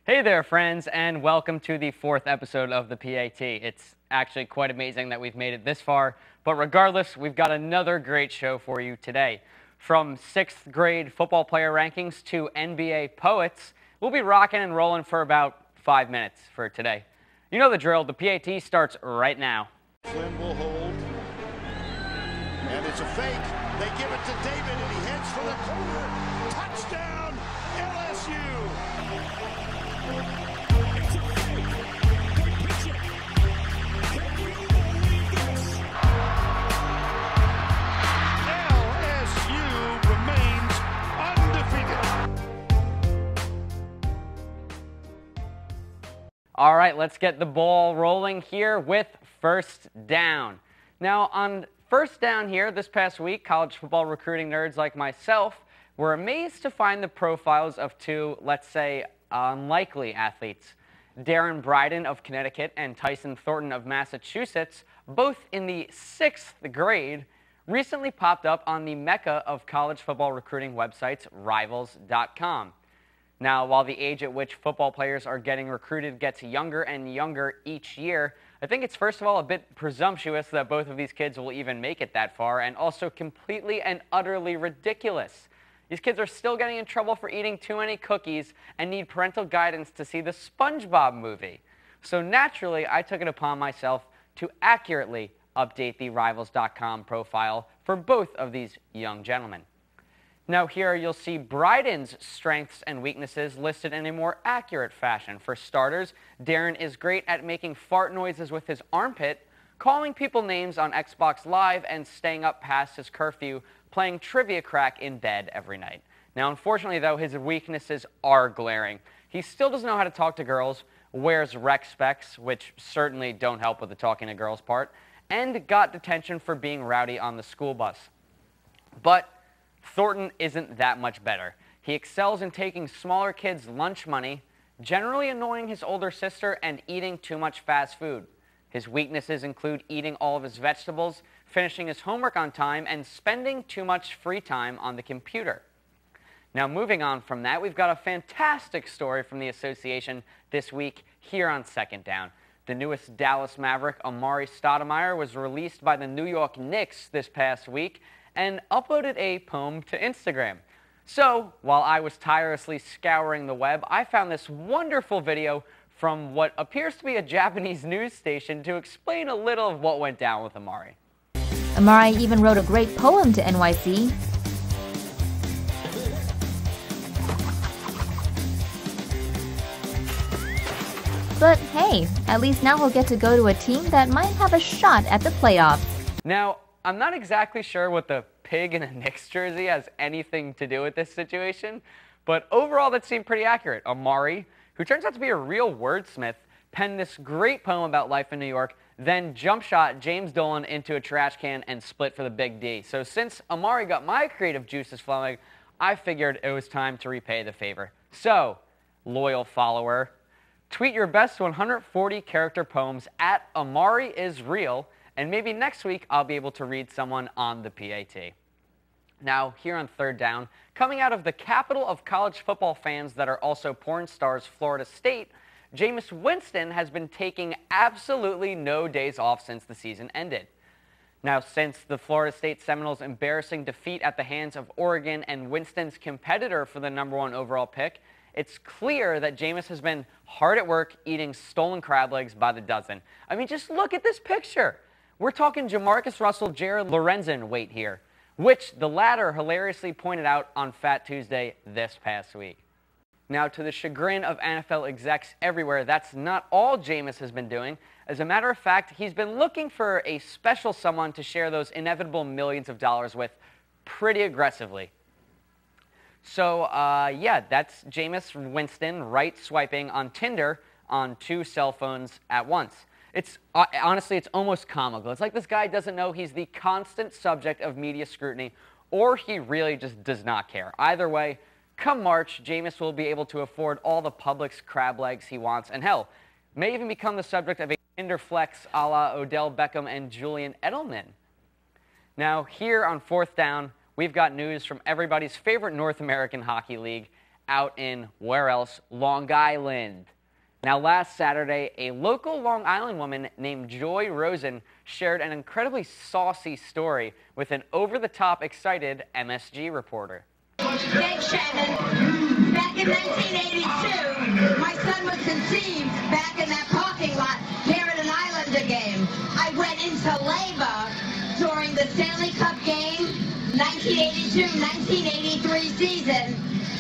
Hey there, friends, and welcome to the 4th episode of the P.A.T. It's actually quite amazing that we've made it this far, but regardless, we've got another great show for you today. From 6th grade football player rankings to NBA poets, we'll be rocking and rolling for about 5 minutes for today. You know the drill, the P.A.T. starts right now. Flynn will hold, and it's a fake. They give it to David, and he heads for the corner. Touchdown, LSU! All right, let's get the ball rolling here with first down. Now, on first down here this past week, college football recruiting nerds like myself were amazed to find the profiles of two, let's say, unlikely athletes. Darren Bryden of Connecticut and Tyson Thornton of Massachusetts, both in the 6th grade, recently popped up on the mecca of college football recruiting websites, Rivals.com. Now, while the age at which football players are getting recruited gets younger and younger each year, I think it's first of all a bit presumptuous that both of these kids will even make it that far, and also completely and utterly ridiculous. These kids are still getting in trouble for eating too many cookies and need parental guidance to see the SpongeBob movie. So naturally, I took it upon myself to accurately update the Rivals.com profile for both of these young gentlemen. Now here you'll see Bryden's strengths and weaknesses listed in a more accurate fashion. For starters, Darren is great at making fart noises with his armpit, calling people names on Xbox Live, and staying up past his curfew, playing Trivia Crack in bed every night. Now unfortunately though, his weaknesses are glaring. He still doesn't know how to talk to girls, wears rec specs, which certainly don't help with the talking to girls part, and got detention for being rowdy on the school bus. But Thornton isn't that much better. He excels in taking smaller kids' lunch money, generally annoying his older sister, and eating too much fast food. His weaknesses include eating all of his vegetables, finishing his homework on time, and spending too much free time on the computer. Now moving on from that, we've got a fantastic story from the association this week here on Second Down. The newest Dallas Maverick, Amare was released by the New York Knicks this past week, and uploaded a poem to Instagram. So, while I was tirelessly scouring the web, I found this wonderful video from what appears to be a Japanese news station to explain a little of what went down with Amare. Amare even wrote a great poem to NYC. But hey, at least now he'll get to go to a team that might have a shot at the playoffs. Now, I'm not exactly sure what the pig in a Knicks jersey has anything to do with this situation, but overall that seemed pretty accurate. Amare, who turns out to be a real wordsmith, penned this great poem about life in New York, then jump shot James Dolan into a trash can and split for the Big D. So since Amare got my creative juices flowing, I figured it was time to repay the favor. So, loyal follower, tweet your best 140-character poems at AmareIsReal, and maybe next week I'll be able to read someone on the P.A.T. Now, here on third down, coming out of the capital of college football fans that are also porn stars, Florida State, Jameis Winston has been taking absolutely no days off since the season ended. Now, since the Florida State Seminoles' embarrassing defeat at the hands of Oregon and Winston's competitor for the #1 overall pick, it's clear that Jameis has been hard at work eating stolen crab legs by the dozen. I mean, just look at this picture. We're talking Jamarcus Russell, Jared Lorenzen weight here, which the latter hilariously pointed out on Fat Tuesday this past week. Now, to the chagrin of NFL execs everywhere, that's not all Jameis has been doing. As a matter of fact, he's been looking for a special someone to share those inevitable millions of dollars with pretty aggressively. So, yeah, that's Jameis Winston right-swiping on Tinder on 2 cell phones at once. It's honestly, it's almost comical. It's like this guy doesn't know he's the constant subject of media scrutiny, or he really just does not care. Either way, come March, Jameis will be able to afford all the Publix crab legs he wants, and hell, may even become the subject of a flex a la Odell Beckham and Julian Edelman. Now, here on fourth down, we've got news from everybody's favorite North American hockey league out in, where else, Long Island. Now, last Saturday, a local Long Island woman named Joy Rosen shared an incredibly saucy story with an over-the-top excited MSG reporter. Thanks, Shannon. Back in 1982, my son was conceived back in that parking lot here at an Islander game. I went into labor during the Stanley Cup game, 1982-1983 season.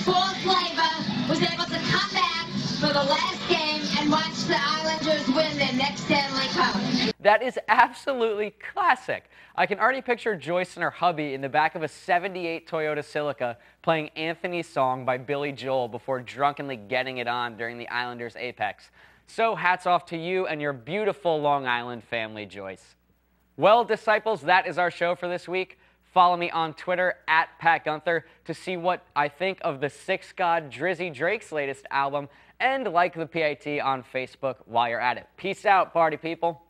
False labor, was able to come back for the last game and watch the Islanders win their next Stanley Cup. That is absolutely classic. I can already picture Joyce and her hubby in the back of a '78 Toyota Celica playing Anthony's Song by Billy Joel before drunkenly getting it on during the Islanders' apex. So hats off to you and your beautiful Long Island family, Joyce. Well, disciples, that is our show for this week. Follow me on Twitter at Pat Gunther to see what I think of the Six God Drizzy Drake's latest album, and like the P.A.T. on Facebook while you're at it. Peace out, party people.